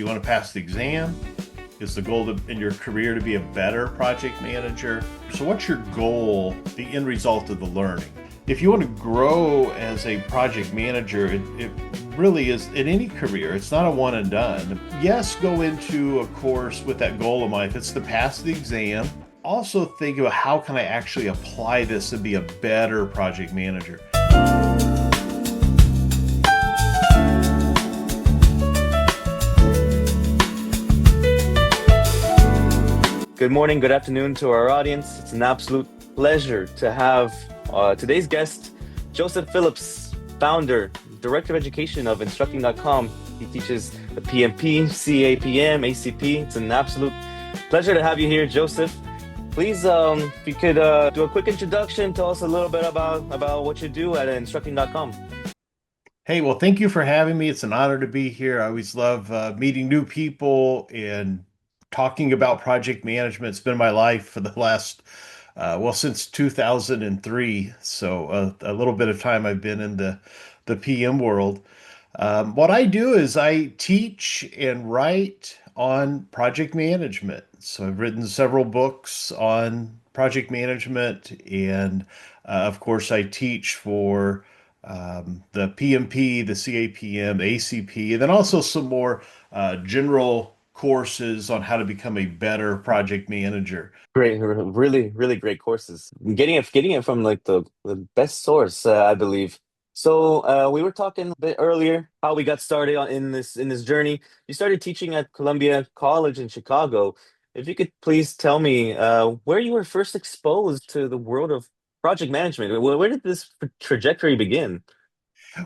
You want to pass the exam? Is the goal in your career to be a better project manager? So, what's your goal, the end result of the learning? If you want to grow as a project manager, it really is in any career. It's not a one and done. Yes, go into a course with that goal in mind. If it's to pass the exam, also think about how can I actually apply this and be a better project manager. Good morning, good afternoon to our audience. It's an absolute pleasure to have today's guest, Joseph Phillips, founder, director of education of instructing.com. He teaches the PMP, CAPM, ACP. It's an absolute pleasure to have you here, Joseph. Please, if you could do a quick introduction, tell us a little bit about what you do at instructing.com. Hey, well, thank you for having me. It's an honor to be here. I always love meeting new people and talking about project management. It's been my life for the last, since 2003. So a little bit of time I've been in the PM world. What I do is I teach and write on project management. So I've written several books on project management, and of course, I teach for the PMP, the CAPM, the ACP, and then also some more general courses on how to become a better project manager. Great, really, really great courses. Getting it from like the best source, I believe. So we were talking a bit earlier how we got started in this journey. You started teaching at Columbia College in Chicago. If you could please tell me where you were first exposed to the world of project management. Where did this trajectory begin?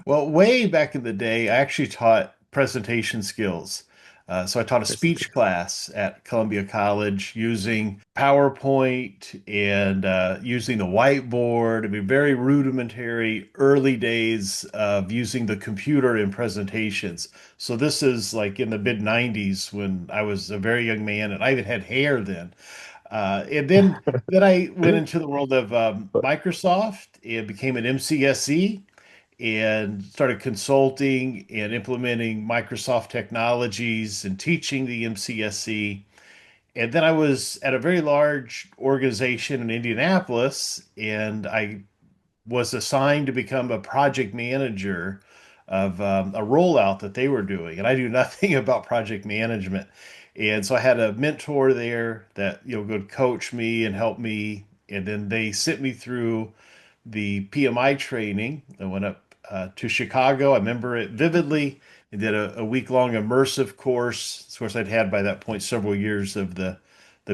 Well, way back in the day, I actually taught presentation skills. So I taught a speech class at Columbia College using PowerPoint and using the whiteboard. I mean, very rudimentary early days of using the computer in presentations. So this is like in the mid 90s when I was a very young man and I even had hair then. And then I went into the world of Microsoft and became an MCSE and started consulting and implementing Microsoft technologies and teaching the MCSE. And then I was at a very large organization in Indianapolis, and I was assigned to become a project manager of a rollout that they were doing. And I knew nothing about project management. And so I had a mentor there that, would coach me and help me. And then they sent me through the PMI training. I went up to Chicago. I remember it vividly. I did a week-long immersive course. Of course, I'd had by that point several years of the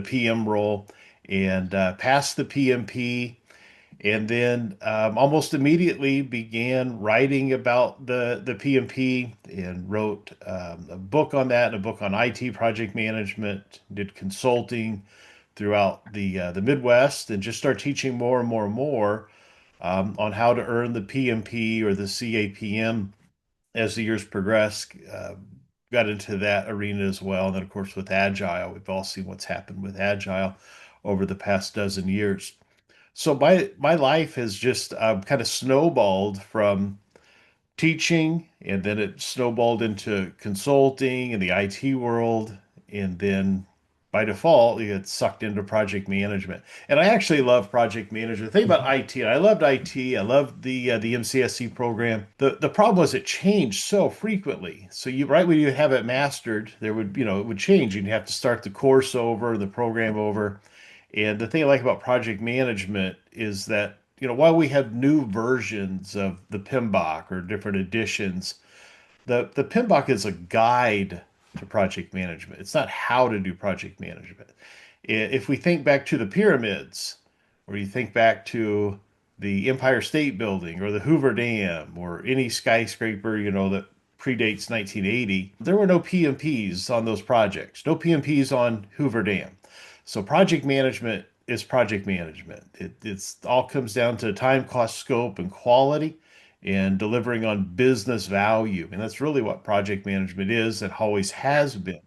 PM role and passed the PMP. And then almost immediately began writing about the PMP and wrote a book on that and a book on IT project management, did consulting throughout the Midwest, and just started teaching more and more and more on how to earn the PMP or the CAPM as the years progressed. Got into that arena as well. And then, of course, with Agile, we've all seen what's happened with Agile over the past dozen years. So my life has just kind of snowballed from teaching, and then it snowballed into consulting in the IT world, and then by default, you get sucked into project management. And I actually love project management. The thing about IT, and I loved IT. I loved the MCSC program. The problem was it changed so frequently. So you right when you have it mastered, there would it would change. You'd have to start the course over, the program over. And the thing I like about project management is that, while we have new versions of the PMBOK or different editions, the PMBOK is a guide to project management. It's not how to do project management. If we think back to the pyramids, or you think back to the Empire State Building or the Hoover Dam or any skyscraper, that predates 1980, there were no PMPs on those projects, no PMPs on Hoover Dam. So project management is project management. It's all comes down to time, cost, scope, and quality and delivering on business value. And that's really what project management is and always has been.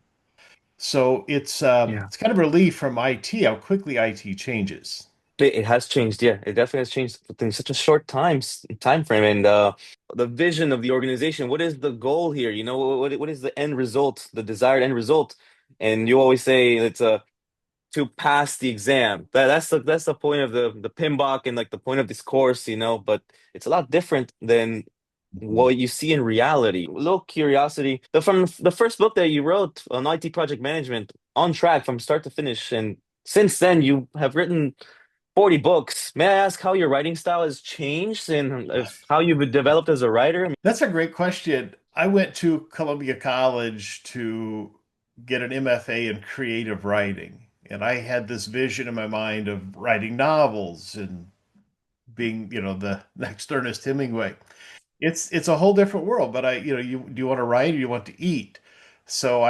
So it's Yeah. kind of relief from IT, how quickly IT changes. It has changed, yeah. It definitely has changed in such a short time frame. And the vision of the organization, what is the goal here? You know, what is the end result, the desired end result? And you always say it's to pass the exam. That's the point of the PMBOK and like the point of this course, you know, but it's a lot different than Mhm. what you see in reality. A little curiosity. From the first book that you wrote on IT project management, on track from start to finish, and since then you have written 40 books. May I ask how your writing style has changed and if how you've developed as a writer? That's a great question. I went to Columbia College to get an MFA in creative writing, and I had this vision in my mind of writing novels and being, the next Ernest Hemingway. It's a whole different world, but you do you want to write or you want to eat? So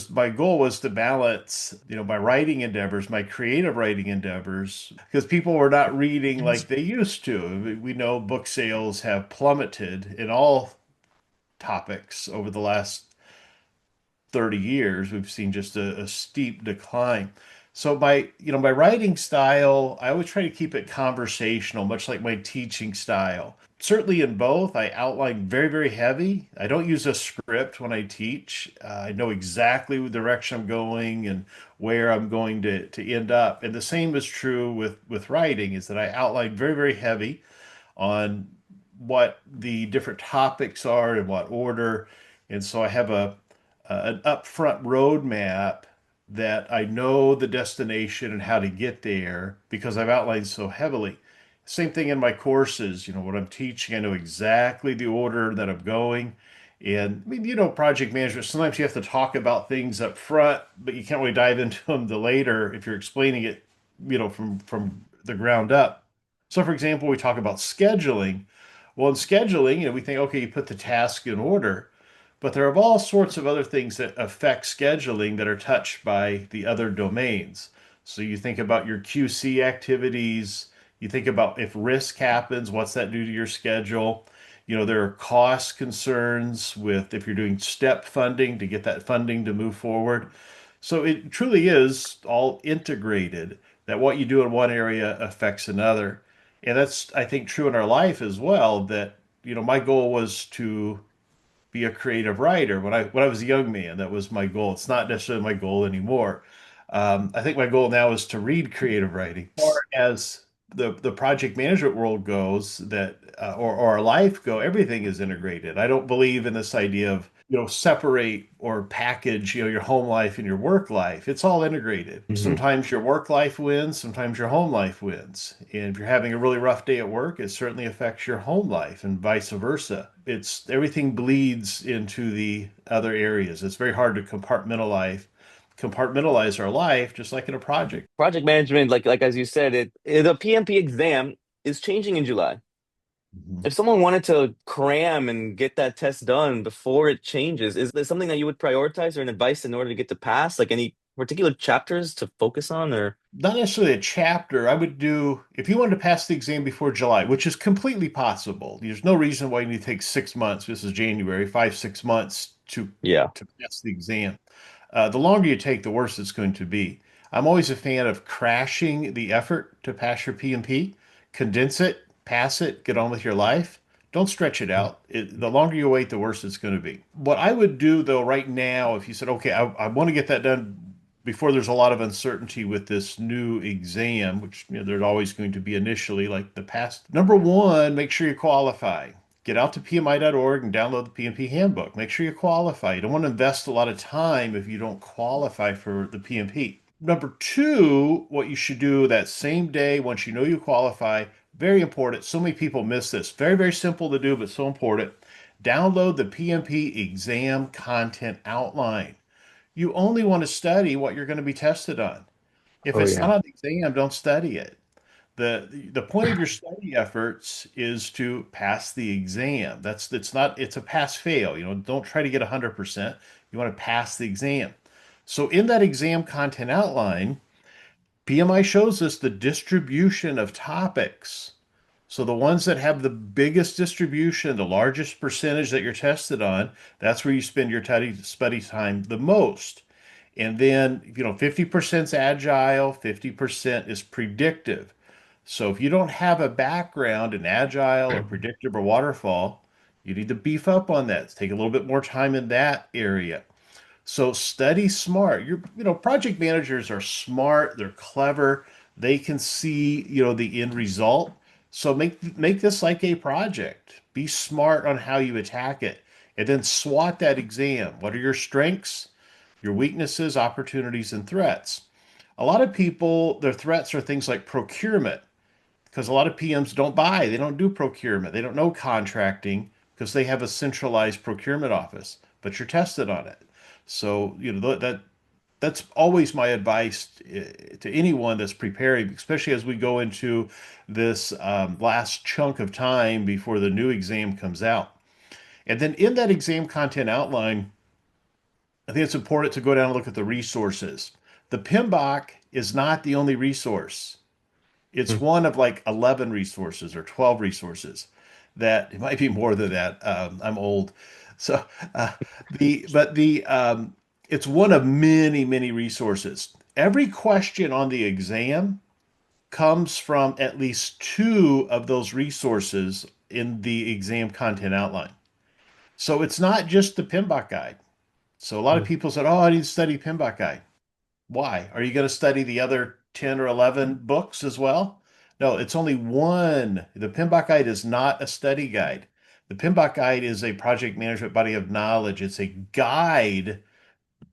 my goal was to balance, my writing endeavors, my creative writing endeavors, because people were not reading like they used to. We know book sales have plummeted in all topics over the last 30 years. We've seen just a steep decline. So my writing style, I always try to keep it conversational, much like my teaching style. Certainly in both, I outline very, very heavy. I don't use a script when I teach. I know exactly the direction I'm going and where I'm going to end up. And the same is true with writing, is that I outline very, very heavy on what the different topics are in what order. And so I have an upfront roadmap that I know the destination and how to get there because I've outlined so heavily. Same thing in my courses, what I'm teaching, I know exactly the order that I'm going. And I mean, project management, sometimes you have to talk about things up front, but you can't really dive into them the later if you're explaining it, from the ground up. So, for example, we talk about scheduling. Well, in scheduling, we think, okay, you put the task in order, but there are all sorts of other things that affect scheduling that are touched by the other domains. So you think about your QC activities, you think about if risk happens, what's that do to your schedule? There are cost concerns with if you're doing step funding to get that funding to move forward. So it truly is all integrated, that what you do in one area affects another. And that's, I think, true in our life as well, that, my goal was to be a creative writer. When I was a young man, that was my goal. It's not necessarily my goal anymore. I think my goal now is to read creative writing. As far as the project management world goes, that or our life go, everything is integrated. I don't believe in this idea of separate or package your home life and your work life. It's all integrated. Mhm. Sometimes your work life wins, sometimes your home life wins. And if you're having a really rough day at work, it certainly affects your home life and vice versa. It's everything bleeds into the other areas. It's very hard to compartmentalize our life just like in a project. Project management, like as you said, the PMP exam is changing in July. Mhm. If someone wanted to cram and get that test done before it changes, is there something that you would prioritize or an advice in order to get to pass? Like any particular chapters to focus on or Not necessarily a chapter. I would do, if you wanted to pass the exam before July, which is completely possible. There's no reason why you need to take 6 months. This is January, 6 months yeah. to pass the exam. The longer you take, the worse it's going to be. I'm always a fan of crashing the effort to pass your PMP, condense it, pass it, get on with your life. Don't stretch it out. The longer you wait, the worse it's going to be. What I would do, though, right now, if you said, okay, I want to get that done before there's a lot of uncertainty with this new exam, which there's always going to be initially, like the past. Number one, make sure you qualify. Get out to PMI.org and download the PMP handbook. Make sure you qualify. You don't want to invest a lot of time if you don't qualify for the PMP. Number two, what you should do that same day, once you know you qualify, very important. So many people miss this. Very, very simple to do, but so important. Download the PMP exam content outline. You only want to study what you're going to be tested on. If Oh it's not yeah. on the exam, don't study it. The point of your study efforts is to pass the exam. It's a pass fail. Don't try to get 100%. You want to pass the exam. So in that exam content outline, PMI shows us the distribution of topics. So the ones that have the biggest distribution, the largest percentage that you're tested on, that's where you spend your study time the most. And then, 50% is agile, 50% is predictive. So if you don't have a background in agile or predictive or waterfall, you need to beef up on that. Take a little bit more time in that area. So study smart. Project managers are smart, they're clever, they can see, the end result. So make this like a project. Be smart on how you attack it. And then SWOT that exam. What are your strengths, your weaknesses, opportunities, and threats? A lot of people, their threats are things like procurement, because a lot of PMs don't buy, they don't do procurement, they don't know contracting because they have a centralized procurement office, but you're tested on it. So, that's always my advice to anyone that's preparing, especially as we go into this last chunk of time before the new exam comes out. And then in that exam content outline, I think it's important to go down and look at the resources. The PMBOK is not the only resource. It's one of like 11 resources or 12 resources that it might be more than that. I'm old. So it's one of many, many resources. Every question on the exam comes from at least two of those resources in the exam content outline. So it's not just the PMBOK guide. So a lot of people said, "Oh, I need to study PMBOK guide." Why? Are you going to study the other 10 or 11 books as well? No, it's only one. The PMBOK guide is not a study guide. The PMBOK guide is a project management body of knowledge. It's a guide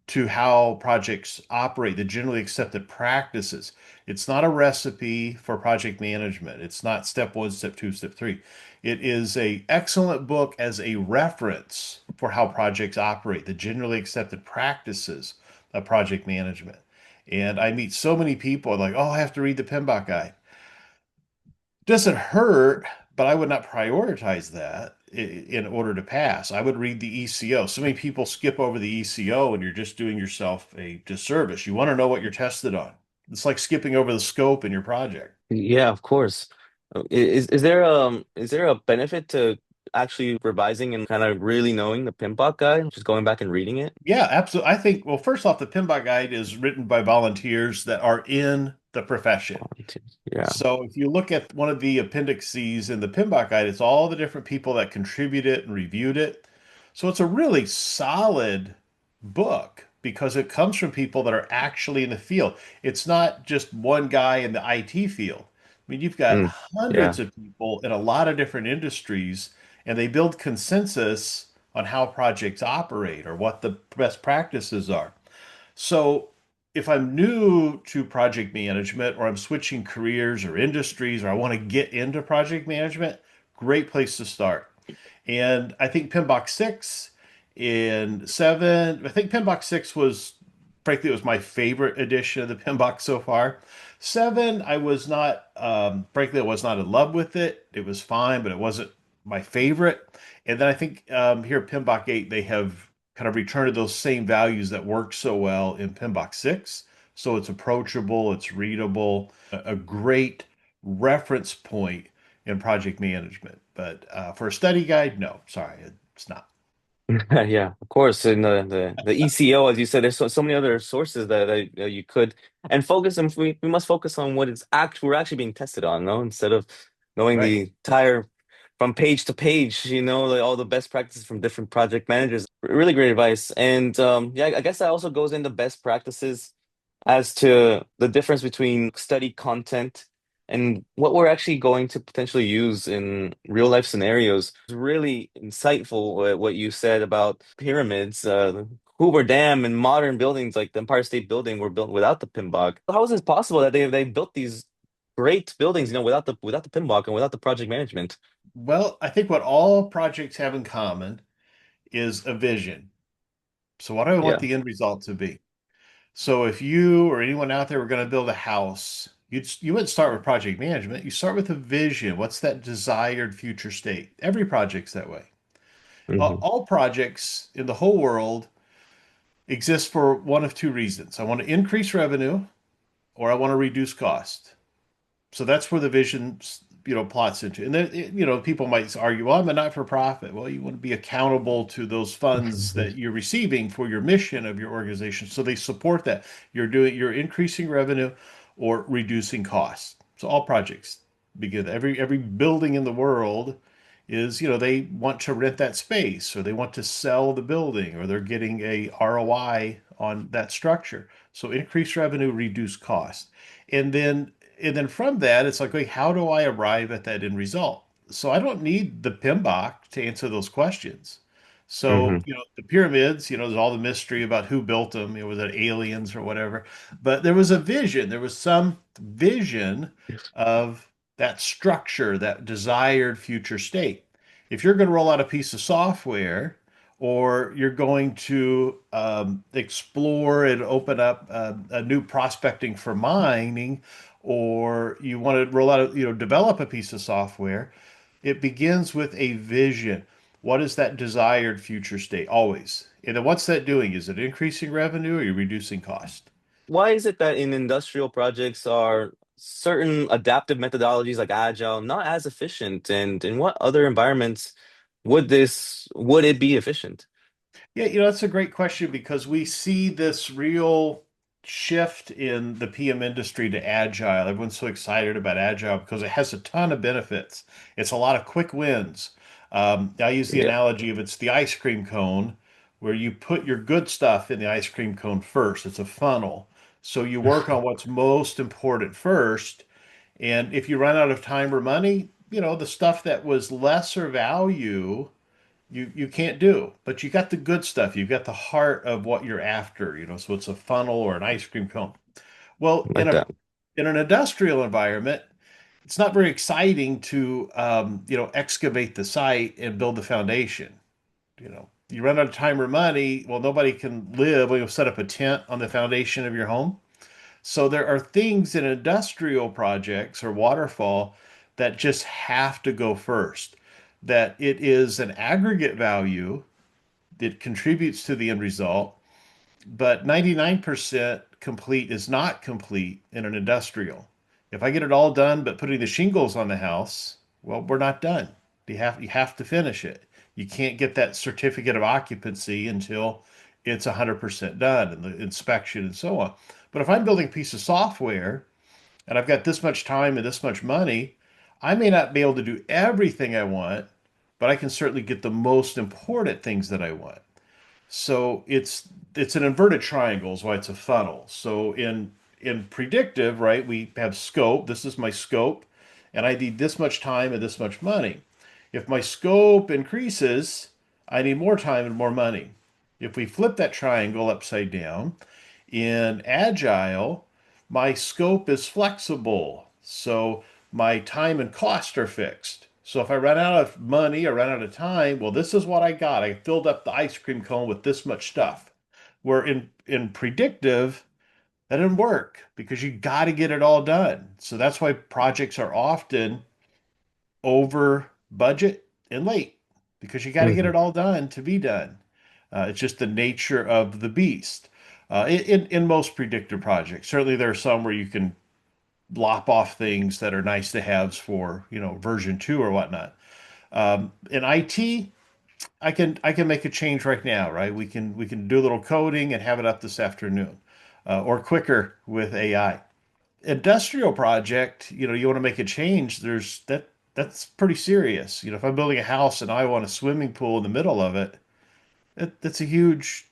to how projects operate, the generally accepted practices. It's not a recipe for project management. It's not step one, step two, step three. It is a excellent book as a reference for how projects operate, the generally accepted practices of project management. And I meet so many people like, oh, I have to read the PMBOK guide. Doesn't hurt, but I would not prioritize that in order to pass. I would read the ECO. So many people skip over the ECO and you're just doing yourself a disservice. You want to know what you're tested on. It's like skipping over the scope in your project. Yeah, of course. Is there a benefit to actually revising and kind of really knowing the Pinbot guide, just going back and reading it? Yeah, absolutely. I think, well, first off, the PMBOK guide is written by volunteers that are in the profession. Yeah. So if you look at one of the appendices in the PMBOK guide, it's all the different people that contributed and reviewed it. So it's a really solid book because it comes from people that are actually in the field. It's not just one guy in the IT field. I mean, you've got Mm, hundreds yeah. of people in a lot of different industries, and they build consensus on how projects operate or what the best practices are. So if I'm new to project management or I'm switching careers or industries or I want to get into project management, great place to start. And I think Pinbox 6 and 7, I think Pinbox 6 was, frankly, it was my favorite edition of the Pinbox so far. 7, I was not, frankly, I was not in love with it. It was fine, but it wasn't my favorite. And then I think here at Pinbox 8, they have kind of returned to those same values that work so well in Pinbox 6. So it's approachable, it's readable, a great reference point in project management. But for a study guide, no, sorry, it's not. Yeah, of course. In the ECO, as you said, there's so many other sources that you could and focus and we must focus on what it's actually we're actually being tested on, no? Instead of knowing Right. the entire from page to page, like all the best practices from different project managers. Really great advice. And yeah, I guess that also goes into best practices as to the difference between study content and what we're actually going to potentially use in real life scenarios. It's really insightful what you said about pyramids. Hoover Dam and modern buildings like the Empire State Building were built without the PMBOK. How is it possible that they built these great buildings, without the PMBOK and without the project management? Well, I think what all projects have in common is a vision. So, what do I want Yeah. the end result to be? So, if you or anyone out there were going to build a house, you wouldn't start with project management. You start with a vision. What's that desired future state? Every project's that way. Hmm. All projects in the whole world exist for one of two reasons. I want to increase revenue or I want to reduce cost. So that's where the vision plots into. And then, people might argue, well, I'm a not-for-profit. Well, you want to be accountable to those funds that you're receiving for your mission of your organization. So they support that. You're increasing revenue or reducing costs. So all projects begin. Every building in the world is, they want to rent that space or they want to sell the building or they're getting a ROI on that structure. So increase revenue, reduce cost. And then from that, it's like, wait, how do I arrive at that end result? So I don't need the PMBOK to answer those questions. So, Hmm. the pyramids, there's all the mystery about who built them. Was it aliens or whatever? But there was a vision. There was some vision of that structure, that desired future state. If you're going to roll out a piece of software, or you're going to explore and open up a new prospecting for mining, or you want to roll out, develop a piece of software, it begins with a vision. What is that desired future state? Always. And then what's that doing? Is it increasing revenue or are you reducing cost? Why is it that in industrial projects are certain adaptive methodologies like Agile not as efficient? And in what other environments would it be efficient? Yeah, that's a great question because we see this real shift in the PM industry to Agile. Everyone's so excited about Agile because it has a ton of benefits. It's a lot of quick wins. I use the Yep. analogy of it's the ice cream cone where you put your good stuff in the ice cream cone first. It's a funnel. So you work on what's most important first. And if you run out of time or money, the stuff that was lesser value you can't do. But you got the good stuff. You've got the heart of what you're after, so it's a funnel or an ice cream cone. Well, Like that. in an industrial environment, it's not very exciting to excavate the site and build the foundation. You run out of time or money, well, nobody can live when you set up a tent on the foundation of your home. So there are things in industrial projects or waterfall that just have to go first. That it is an aggregate value that contributes to the end result, but 99% complete is not complete in an industrial. If I get it all done, but putting the shingles on the house, well, we're not done. You have to finish it. You can't get that certificate of occupancy until it's 100% done and the inspection and so on. But if I'm building a piece of software and I've got this much time and this much money, I may not be able to do everything I want, but I can certainly get the most important things that I want. So it's an inverted triangle is why it's a funnel. So in predictive, right, we have scope. This is my scope, and I need this much time and this much money. If my scope increases, I need more time and more money. If we flip that triangle upside down, in Agile, my scope is flexible. So my time and cost are fixed. So if I run out of money or run out of time, well, this is what I got. I filled up the ice cream cone with this much stuff. Where in predictive, that didn't work because you got to get it all done. So that's why projects are often over budget and late because you got to get Hmm. it all done to be done. It's just the nature of the beast. In most predictive projects, certainly there are some where you can lop off things that are nice to haves for version 2 or whatnot. In IT, I can make a change right now, right? We can do a little coding and have it up this afternoon, or quicker with AI. Industrial project, you want to make a change. That's pretty serious. If I'm building a house and I want a swimming pool in the middle of it, that's a huge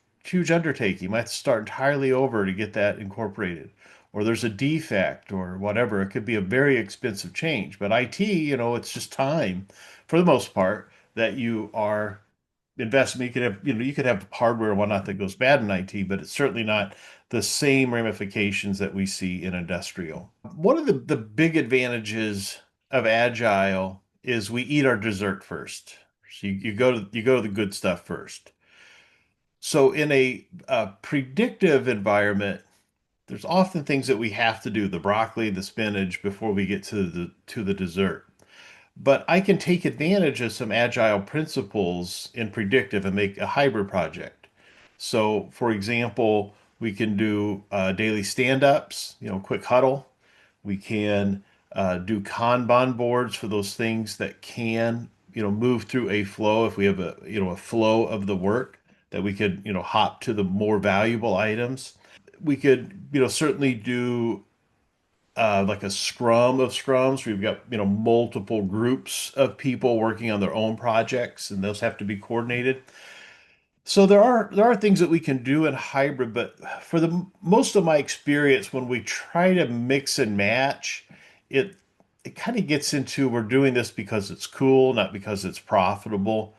undertaking. You might have to start entirely over to get that incorporated. Or there's a defect or whatever. It could be a very expensive change. But IT, it's just time for the most part that you are investing. You could have hardware and whatnot that goes bad in IT, but it's certainly not the same ramifications that we see in industrial. One of the big advantages of Agile is we eat our dessert first. So you go to the good stuff first. So in a predictive environment, there's often things that we have to do, the broccoli, the spinach, before we get to the dessert. But I can take advantage of some agile principles in predictive and make a hybrid project. So, for example, we can do daily stand-ups, quick huddle. We can do Kanban boards for those things that can, move through a flow. If we have a flow of the work that we could, hop to the more valuable items. We could, certainly do like a scrum of scrums. We've got, multiple groups of people working on their own projects, and those have to be coordinated. So there are things that we can do in hybrid, but for the most of my experience, when we try to mix and match, it it kind of gets into we're doing this because it's cool, not because it's profitable.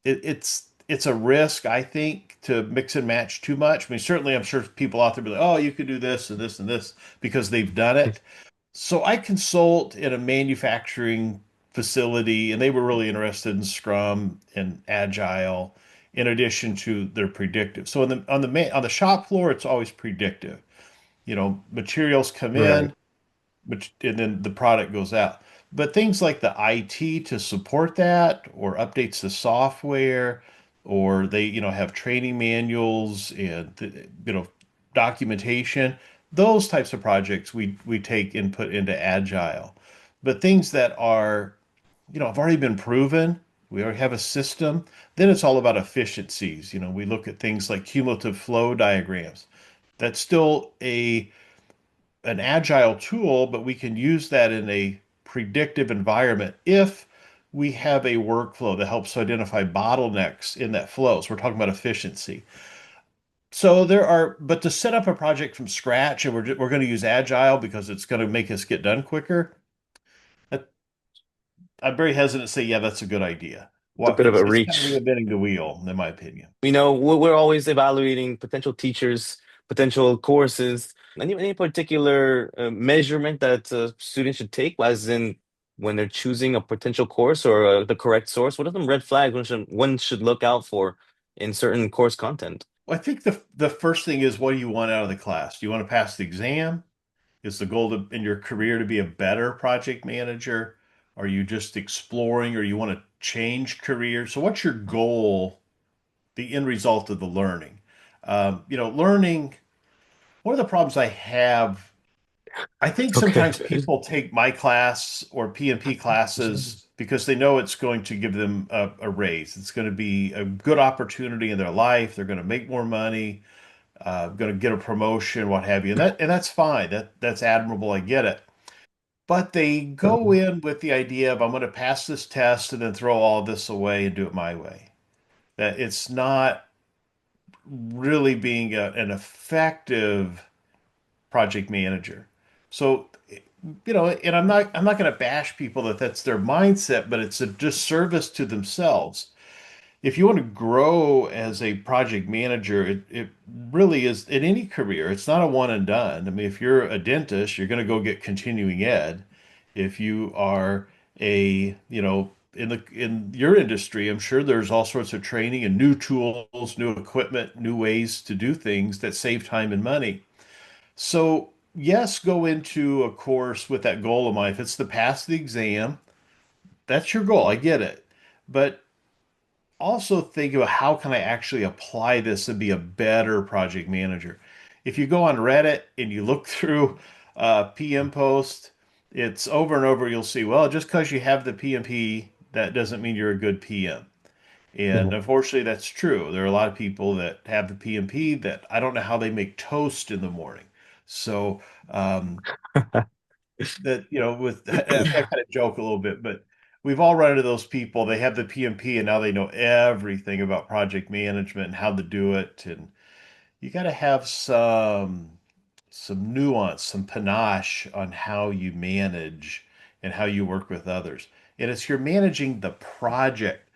It's a risk, I think, to mix and match too much. I mean, certainly, I'm sure people out there be like, "Oh, you could do this and this and this," because they've done it. So I consult in a manufacturing facility, and they were really interested in Scrum and Agile, in addition to their predictive. So on the shop floor, it's always predictive. Materials come Right. in, which and then the product goes out. But things like the IT to support that, or updates to software, or they, have training manuals and documentation. Those types of projects we take and put into Agile. But things that are, have already been proven, we already have a system, then it's all about efficiencies. We look at things like cumulative flow diagrams. That's still an agile tool, but we can use that in a predictive environment if we have a workflow that helps identify bottlenecks in that flow. So we're talking about efficiency. So but to set up a project from scratch and we're going to use agile because it's going to make us get done quicker, that, I'm very hesitant to say, yeah, that's a good idea. It's a Well, bit of a it's kind of reach. reinventing the wheel, in my opinion. We're always evaluating potential teachers, potential courses. Any particular measurement that students should take, as in when they're choosing a potential course or the correct source? What are some red flags one should look out for in certain course content? Well, I think the first thing is, what do you want out of the class? Do you want to pass the exam? Is the goal in your career to be a better project manager? Are you just exploring, or you want to change careers? So what's your goal, the end result of the learning? Learning, one of the problems I have, I think Okay. sometimes people take my class or PMP classes because they know it's going to give them a raise. It's going to be a good opportunity in their life. They're going to make more money, going to get a promotion, what have you. And that's fine. That's admirable. I get it. But they go in with the idea of, I'm going to pass this test and then throw all this away and do it my way. That it's not really being an effective project manager. So, and I'm not going to bash people that that's their mindset, but it's a disservice to themselves. If you want to grow as a project manager, it really is in any career. It's not a one and done. I mean, if you're a dentist, you're going to go get continuing ed. If you are in your industry, I'm sure there's all sorts of training and new tools, new equipment, new ways to do things that save time and money. So, yes, go into a course with that goal in mind. If it's to pass the exam, that's your goal. I get it. But also think about, how can I actually apply this and be a better project manager? If you go on Reddit and you look through PM posts, it's over and over. You'll see, well, just because you have the PMP, that doesn't mean you're a good PM. And unfortunately, that's true. There are a lot of people that have the PMP that I don't know how they make toast in the morning. So, that with I kind of joke a little bit, but we've all run into those people. They have the PMP and now they know everything about project management and how to do it. And you got to have some nuance, some panache on how you manage and how you work with others. And it's, you're managing the project,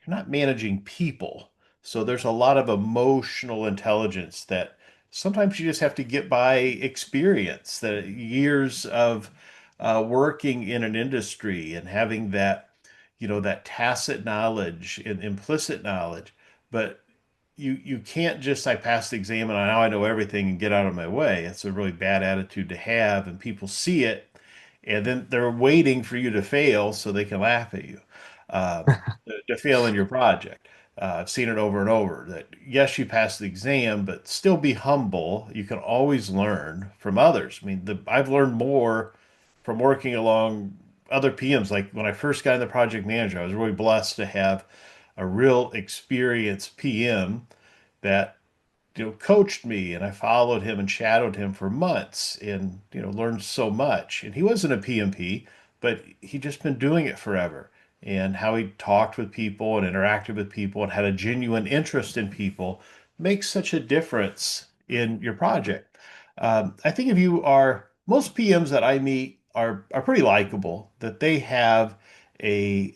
you're not managing people. So there's a lot of emotional intelligence that sometimes you just have to get by experience, the years of working in an industry and having that, that tacit knowledge and implicit knowledge. But you can't just, I passed the exam and now I know everything and get out of my way. It's a really bad attitude to have, and people see it, and then they're waiting for you to fail so they can laugh at you, to fail in your project. I've seen it over and over that, yes, you pass the exam, but still be humble. You can always learn from others. I mean, I've learned more from working along other PMs. Like when I first got into project manager, I was really blessed to have a real experienced PM that coached me, and I followed him and shadowed him for months and learned so much. And he wasn't a PMP, but he just been doing it forever. And how he talked with people and interacted with people and had a genuine interest in people makes such a difference in your project. I think if you are, most PMs that I meet are pretty likable, that they have a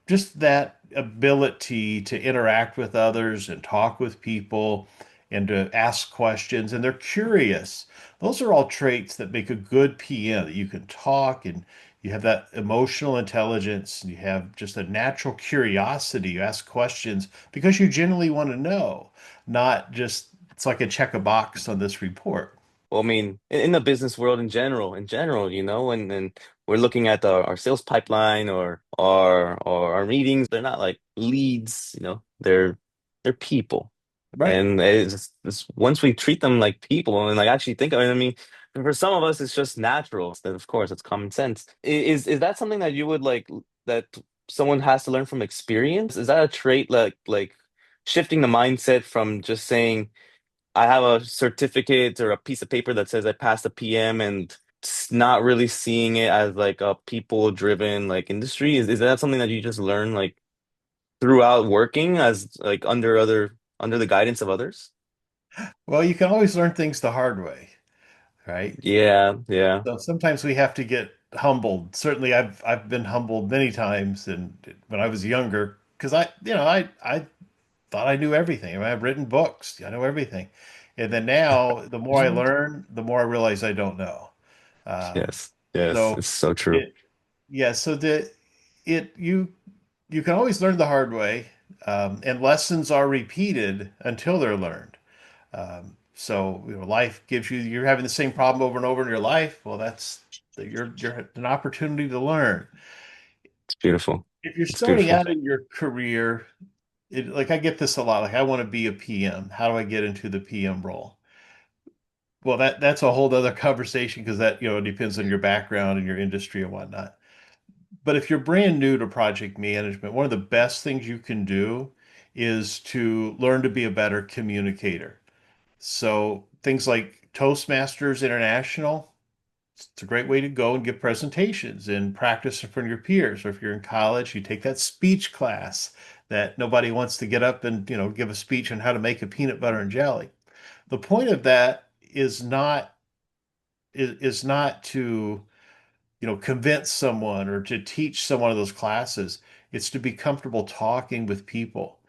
just that ability to interact with others and talk with people and to ask questions, and they're curious. Those are all traits that make a good PM, that you can talk and you have that emotional intelligence, and you have just a natural curiosity. You ask questions because you genuinely want to know, not just it's like a check a box on this report. Well, I mean, in the business world in general, and we're looking at our sales pipeline or our meetings, they're not like leads, they're people. Right. And it's once we treat them like people and like actually think of it, I mean, for some of us it's just natural. And of course, it's common sense. Is that something that you would like that someone has to learn from experience? Is that a trait like shifting the mindset from just saying I have a certificate or a piece of paper that says I passed the PM and not really seeing it as like a people-driven like industry? Is that something that you just learn like throughout working as like under the guidance of others? Well, you can always learn things the hard way, right? Yeah, yeah. So sometimes we have to get humbled. Certainly, I've been humbled many times, and when I was younger, because I thought I knew everything. I mean, I've written books. I know everything, and then now, the more I learn, the more I realize I don't know. Um, Yes, yes, so it's so true. it yeah. So the it you can always learn the hard way, and lessons are repeated until they're learned. So life gives you're having the same problem over and over in your life. Well, that's you're an opportunity to learn. It's beautiful. If you're It's starting beautiful. out in your career, like I get this a lot. Like I want to be a PM. How do I get into the PM role? Well, that's a whole other conversation because that depends on your background and your industry and whatnot. But if you're brand new to project management, one of the best things you can do is to learn to be a better communicator. So things like Toastmasters International, it's a great way to go and give presentations and practice in front of your peers. Or if you're in college, you take that speech class that nobody wants to get up and give a speech on how to make a peanut butter and jelly. The point of that is not to convince someone or to teach someone of those classes. It's to be comfortable talking with people.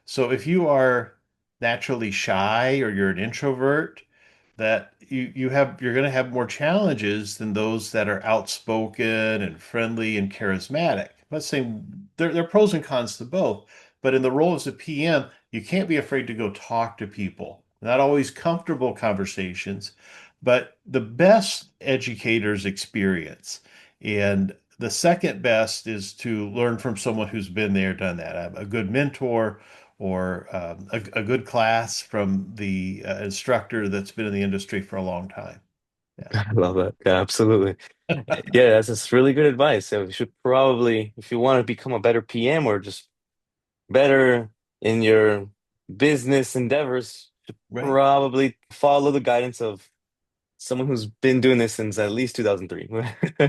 So if you are naturally shy or you're an introvert, that you're going to have more challenges than those that are outspoken and friendly and charismatic. I'm not saying there are pros and cons to both, but in the role as a PM, you can't be afraid to go talk to people. Not always comfortable conversations, but the best educators experience. And the second best is to learn from someone who's been there, done that. A good mentor or a good class from the instructor that's been in the industry for a long time. Yeah. I love that. Yeah, absolutely. Yeah, that's really good advice. So you should probably, if you want to become a better PM or just better in your business endeavors, you should Right. probably follow the guidance of someone who's been doing this since at least 2003.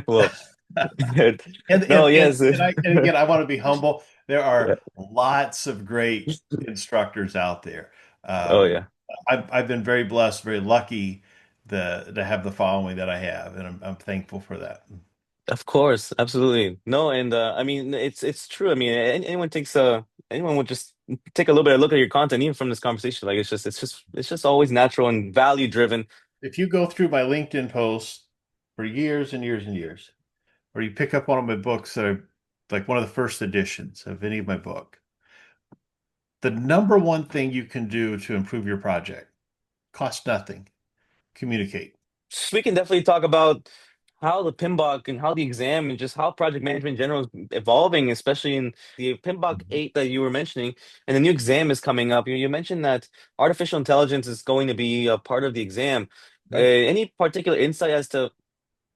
Well, And no, and and yes. and again, I want to be humble. There Yeah. are lots of great instructors out there. Oh, Um, yeah. I've been very blessed, very lucky to have the following that I have, and I'm thankful for that. Of course, absolutely. No, and I mean it's true. I mean, anyone would just take a little bit of look at your content, even from this conversation. Like it's just always natural and value driven. If you go through my LinkedIn posts for years and years and years, or you pick up one of my books that are like one of the first editions of any of my book, the number one thing you can do to improve your project costs nothing. Communicate. We can definitely talk about how the PMBOK and how the exam and just how project management in general is evolving, especially in the PMBOK 8 that you were mentioning, and the new exam is coming up. You mentioned that artificial intelligence is going to be a part of the exam. Right. Any particular insight as to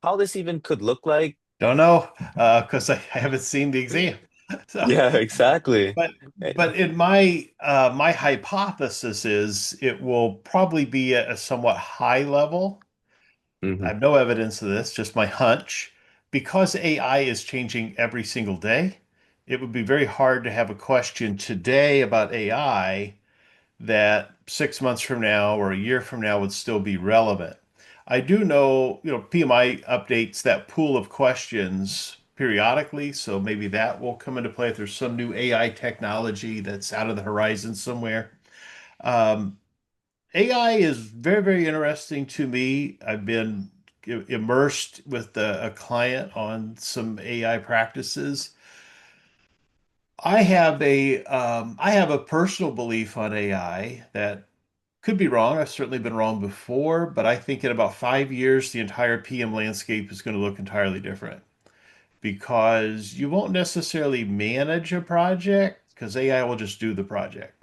how this even could look like? Don't know, because I haven't seen the exam. So, Yeah, exactly. but in my hypothesis is it will probably be at a somewhat high level. I Hmm. have no evidence of this, just my hunch. Because AI is changing every single day, it would be very hard to have a question today about AI that 6 months from now or a year from now would still be relevant. I do know, PMI updates that pool of questions periodically, so maybe that will come into play if there's some new AI technology that's out of the horizon somewhere. Um, AI is very, very interesting to me. I've been immersed with a client on some AI practices. I have a personal belief on AI that could be wrong. I've certainly been wrong before, but I think in about 5 years, the entire PM landscape is going to look entirely different because you won't necessarily manage a project because AI will just do the project.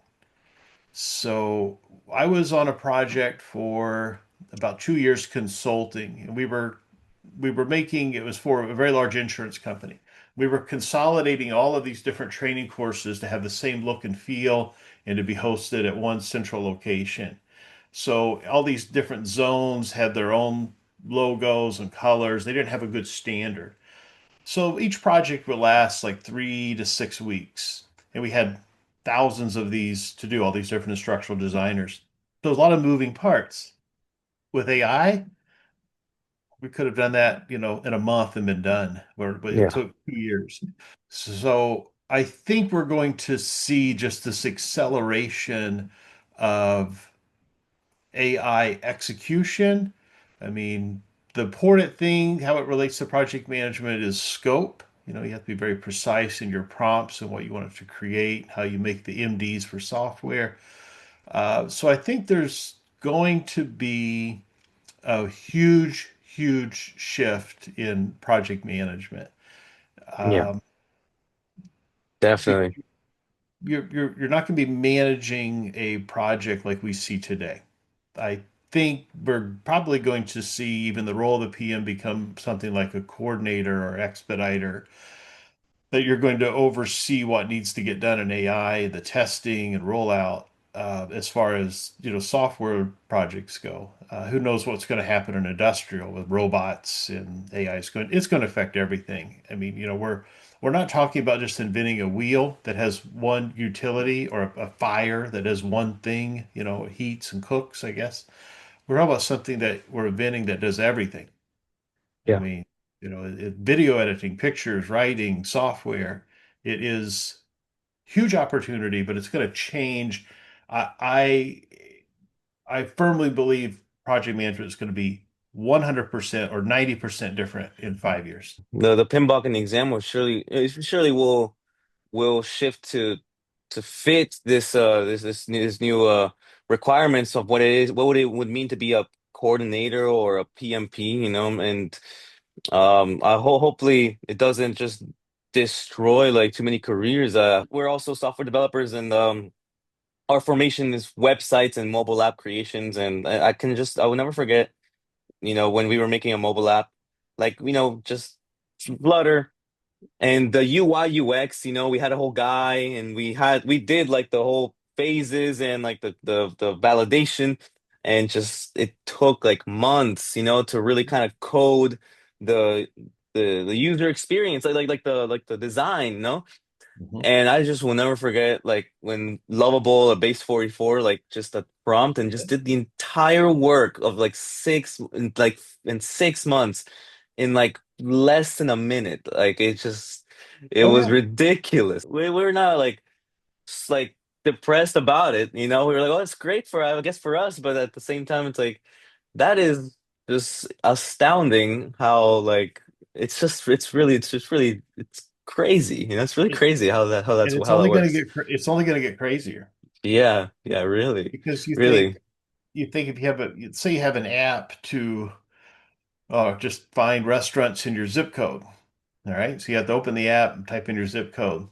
So I was on a project for about 2 years consulting, and we were making it was for a very large insurance company. We were consolidating all of these different training courses to have the same look and feel and to be hosted at one central location. So all these different zones had their own logos and colors. They didn't have a good standard. So each project would last like 3 to 6 weeks. And we had thousands of these to do, all these different instructional designers. So a lot of moving parts. With AI, we could have done that, in a month and been done, but it Yeah. took 2 years. So I think we're going to see just this acceleration of AI execution. I mean, the important thing, how it relates to project management is scope. You have to be very precise in your prompts and what you want it to create, how you make the MDs for software. So I think there's going to be a huge, huge shift in project management. Yeah, Um, because definitely. you're not going to be managing a project like we see today. I think we're probably going to see even the role of the PM become something like a coordinator or expediter, that you're going to oversee what needs to get done in AI, the testing and rollout, as far as software projects go. Who knows what's going to happen in industrial with robots and AI? It's going to affect everything. I mean, we're not talking about just inventing a wheel that has one utility or a fire that does one thing, it heats and cooks, I guess. We're talking about something that we're inventing that does everything. I Yeah. mean, video editing, pictures, writing, software. It is huge opportunity, but it's going to change. I, I I firmly believe project management is going to be 100% or 90% different in 5 years. The pinball in the exam will surely will shift to fit this new requirements of what it is, what would mean to be a coordinator or a PMP, and hopefully it doesn't just destroy like too many careers. We're also software developers, and our formation is websites and mobile app creations, and I will never forget, when we were making a mobile app, like, just Flutter. And the UI UX, we had a whole guy, and we did like the whole phases and like the validation, and just it took like months, to really kind of code the the user experience, like the design, Mhm. and I just will never forget, like, when Lovable, a base 44, like, just a prompt and just did the entire work of in 6 months in like less than a minute. Like, it Oh was yeah. ridiculous. We're not like like depressed about it, We were like, oh, it's great for, I guess, for us, but at the same time, it's like that is just astounding how, like, it's just really it's crazy. It's really It, crazy and how that works. it's only going to get crazier Yeah, yeah, really, because really. you think if you have say you have an app to just find restaurants in your zip code. All right. So you have to open the app and type in your zip code.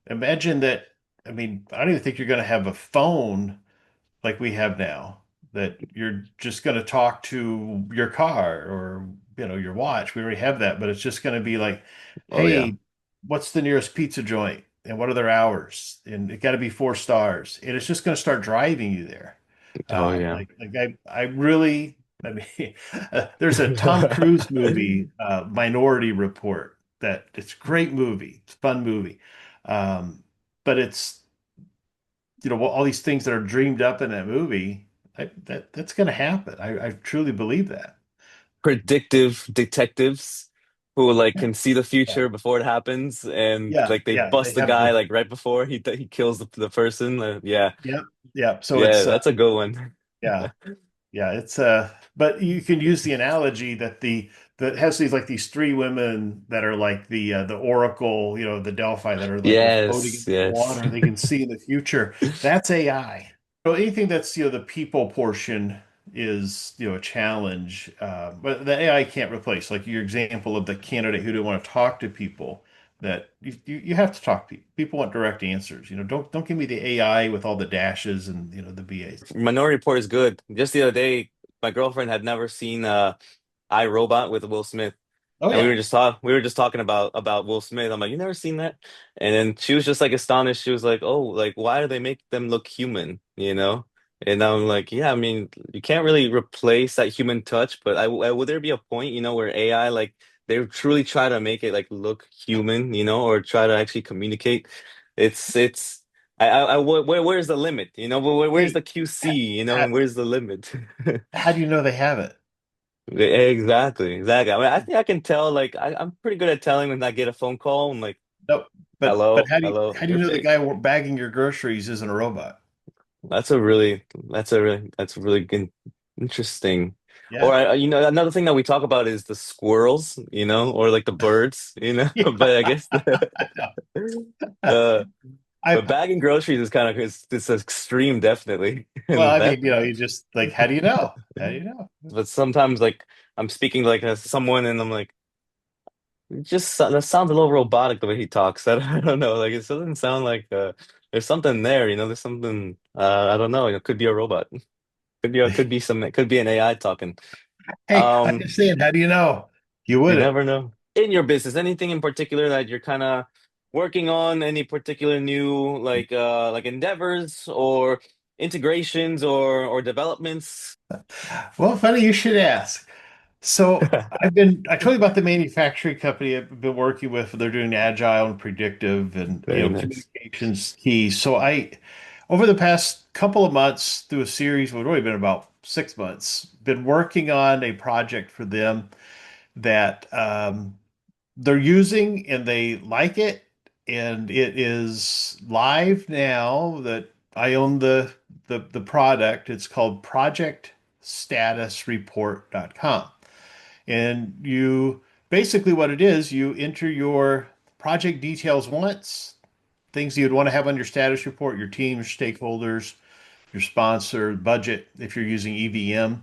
Imagine that. I mean, I don't even think you're going to have a phone like we have now, that you're just going to talk to your car or your watch. We already have that, but it's just going to be like, Oh yeah. hey, what's the nearest pizza joint and what are their hours? And it got to be 4 stars. And it's just going to start driving you there. Oh yeah. I really, I mean, there's a Tom Cruise movie, Minority Report, that it's a great movie. It's a fun movie. Um, but it's, all these things that are dreamed up in that movie, that's going to happen. I truly believe that. Predictive detectives who like Yeah, can see the yeah, future before it happens, and yeah, like they yeah. They bust the have guy the like right before he kills the person. Yeah. yeah, yeah. So Yeah, it's that's a good one. yeah, yeah. It's but you can use the analogy that the that has these three women that are like the oracle, the Delphi that are like they're floating in Yes, the yes. water. They can see in the future. That's AI. So anything that's the people portion is a challenge, but the AI can't replace. Like your example of the candidate who didn't want to talk to people. That you have to talk to people. People want direct answers. Don't give me the AI with all the dashes and the BAs. Minority Report is good. Just the other day, my girlfriend had never seen I, Robot with Will Smith. Oh And yeah. we were just talking about Will Smith. I'm like, you never seen that? And then she was just like astonished. She was like, oh, like why do they make them look human, you know? And I'm like, yeah, I mean, you can't really replace that human touch, but would there be a point, where AI like they truly try to make it like look human, or try to actually communicate? It's where's the limit? Where's Hey, the QC, how, and where's the limit? how do you know they have it? Exactly, exactly. I mean, I think I can tell. Like, I'm pretty good at telling when I get a phone call. I'm like, No, but "Hello, how do you hello, how do you you're know the fake." guy bagging your groceries isn't a robot? That's a really good, interesting. Or Yeah. another thing that we talk about is the squirrels, or like the birds, Yeah. But I guess I know. uh, but I bagging groceries is kind of it's extreme, definitely. well, And I that, mean, you just like, how do you know? How do you know? but sometimes like I'm speaking like as someone, and I'm like. That sounds a little robotic the way he talks. I don't know. Like it doesn't sound like there's something there, There's something I don't know. It could be a robot. Could be an AI talking. Hey, I'm Um, just saying, how do you know? You you wouldn't. never know. In your business, anything in particular that you're kind of working on, any particular new like endeavors or integrations or developments? Well, funny you should ask. So I told you about the manufacturing company I've been working with. They're doing Agile and Predictive and, Very nice. communications key. So over the past couple of months through a series, well, it's really been about 6 months, been working on a project for them that they're using and they like it. And it is live now that I own the product. It's called projectstatusreport.com. And you basically what it is, you enter your project details once, things you'd want to have on your status report, your team, your stakeholders, your sponsor, budget, if you're using EVM.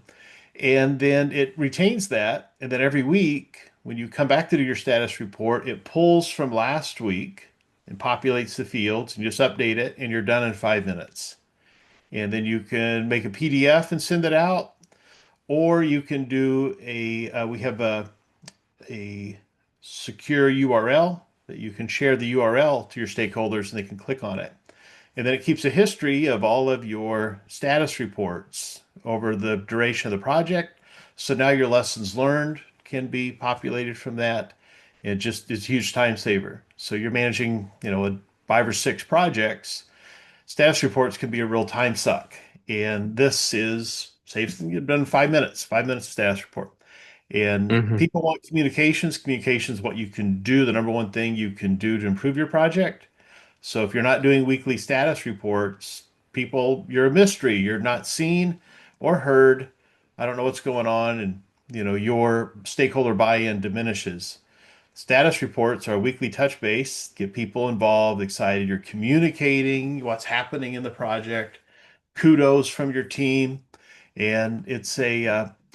And then it retains that. And then every week, when you come back to do your status report, it pulls from last week and populates the fields and just update it, and you're done in 5 minutes. And then you can make a PDF and send it out, or you can do we have a secure URL that you can share the URL to your stakeholders and they can click on it. And then it keeps a history of all of your status reports over the duration of the project. So now your lessons learned can be populated from that. It just is a huge time saver. So you're managing, 5 or 6 projects. Status reports can be a real time suck. And this is saves you've done 5 minutes, 5 minutes of status report. And Hmm. people want communications. Communications, what you can do, the number one thing you can do to improve your project. So if you're not doing weekly status reports, people, you're a mystery. You're not seen or heard. I don't know what's going on, and your stakeholder buy-in diminishes. Status reports are a weekly touch base, get people involved, excited. You're communicating what's happening in the project, kudos from your team, and it's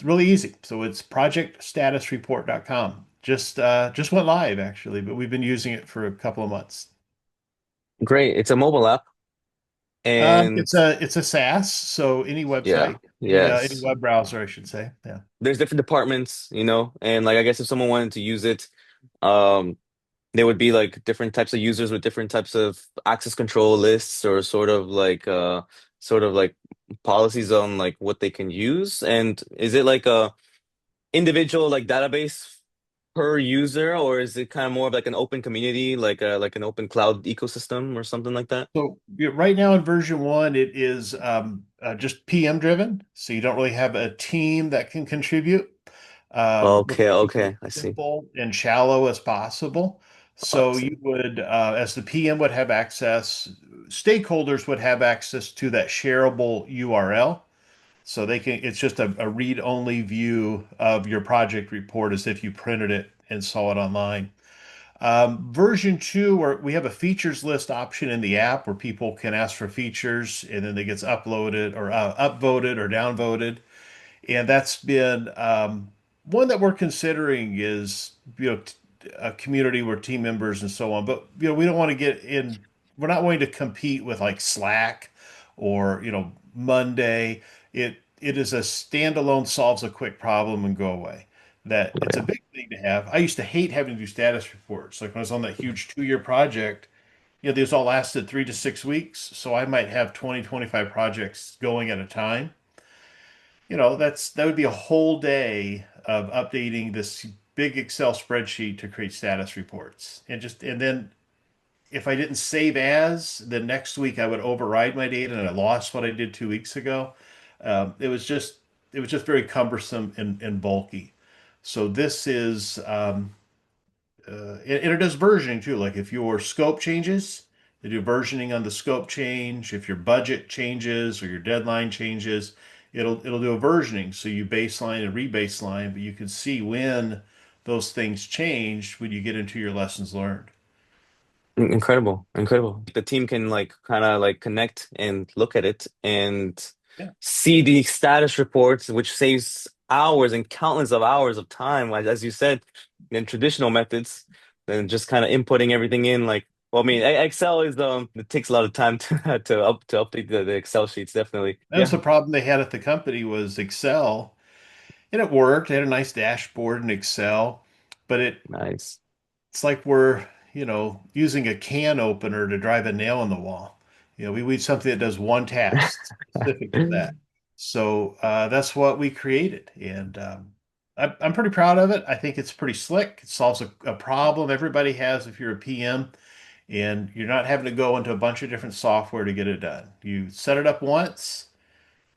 really easy. So it's projectstatusreport.com. Just went live actually, but we've been using it for a couple of months. Great. It's a mobile app. And It's a SaaS, so any yeah, website, any yes. web browser, I should say. Yeah. There's different departments, and like I guess if someone wanted to use it, um, there would be like different types of users with different types of access control lists or sort of like policies on like what they can use. And is it like a individual like database per user, or is it kind of more of like an open community, like an open cloud ecosystem or something like that? So right now in version one, it is just PM driven. So you don't really have a team that can contribute. We're Okay, trying to keep it okay, I see. simple and shallow as possible. So you Awesome. would, as the PM would have access, stakeholders would have access to that shareable URL. So they can, it's just a read-only view of your project report as if you printed it and saw it online. Version two, where we have a features list option in the app where people can ask for features and then it gets uploaded or upvoted or downvoted. And that's been one that we're considering is, a community where team members and so on. But, we don't want to get in, we're not wanting to compete with like Slack or, Monday. It is a standalone, solves a quick problem and go away. That Oh, it's a yeah. big thing to have. I used to hate having to do status reports. Like when I was on that huge 2-year project, these all lasted 3 to 6 weeks. So I might have 20, 25 projects going at a time. That would be a whole day of updating this big Excel spreadsheet to create status reports. And then if I didn't save as, the next week I would override my data and I lost what I did 2 weeks ago. It was just very cumbersome and bulky. So this is and it does versioning too. Like if your scope changes, they do versioning on the scope change. If your budget changes or your deadline changes, it'll do a versioning. So you baseline and rebaseline, but you can see when those things change when you get into your lessons learned. Incredible, incredible. The team can like kind of like connect and look at it and Yeah. see the status reports, which saves hours and countless of hours of time, like as you said, in traditional methods, than just kind of inputting everything in. Like, well, I mean, Excel is it takes a lot of time to to update the Excel sheets, definitely. That was Yeah, the problem they had at the company was Excel, and it worked. They had a nice dashboard in Excel, but nice. it's like we're, using a can opener to drive a nail in the wall. We need something that does one task specific to that. So that's what we created. And I'm pretty proud of it. I think it's pretty slick. It solves a problem everybody has if you're a PM, and you're not having to go into a bunch of different software to get it done. You set it up once,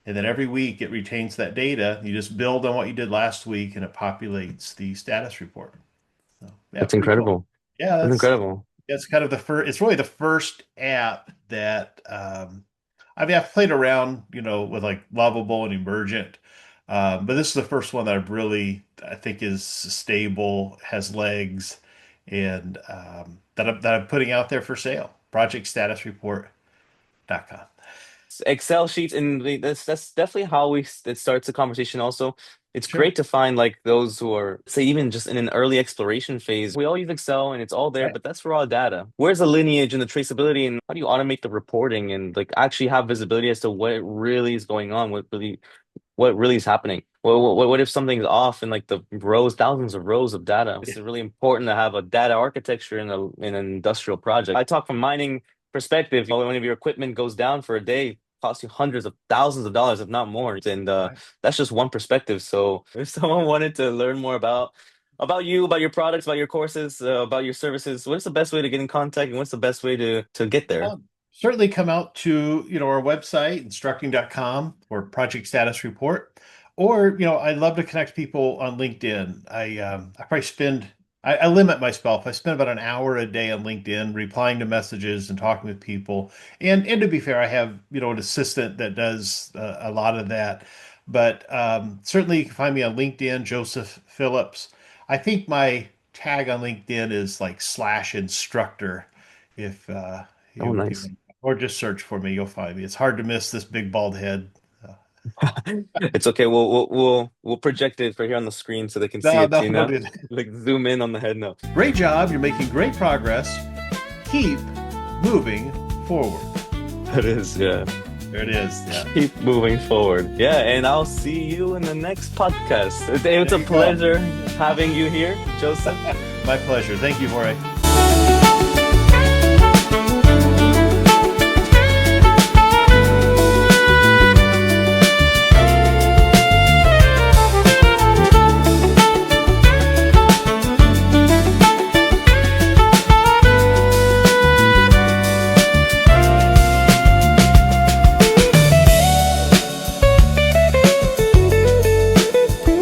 and then every week it retains that data. You just build on what you did last week, and it populates the status report. So, yeah, That's pretty cool. incredible. Yeah, That's incredible. that's kind of the first. It's really the first app that I mean, I've played around, with like Lovable and Emergent, but this is the first one that I think is stable, has legs, and that I'm putting out there for sale. ProjectStatusReport.com. Excel sheets, and that's definitely how it starts the conversation. Also, it's Sure. great to find like those who are, say, even just in an early exploration phase. We all use Excel, and it's all there, Right. but that's raw data. Where's the lineage and the traceability, and how do you automate the reporting and like actually have visibility as to what really is going on, what really is happening? What if something's off in like the rows, thousands of rows of data? This Yeah. is really important to have a data architecture in an industrial project. I talk from mining perspective. When your equipment goes down for a day, costs you hundreds of thousands of dollars, if not more. And Right. that's just one perspective. So if someone wanted to learn more about you, about your products, about your courses, about your services, what's the best way to get in contact, and what's the best way to get there? Certainly come out to, our website, instructing.com or Project Status Report. Or, I'd love to connect people on LinkedIn. I probably I limit myself. I spend about an hour a day on LinkedIn replying to messages and talking with people. And to be fair, I have, an assistant that does a lot of that. But certainly you can find me on LinkedIn, Joseph Phillips. I think my tag on LinkedIn is like /instructor if Oh, if you nice. want, or just search for me, you'll find me. It's hard to miss this big bald head. Uh, It's okay. We'll project it for here on the screen so they can see no, it, no, don't do that. like zoom in on the head. No. Great job. You're making great progress. Keep moving forward. That is, yeah. There it is. Yeah. Keep moving forward. Yeah, and I'll see you in the next podcast. It's There a you go. pleasure having you here, Joseph. My pleasure. Thank you, Jorge.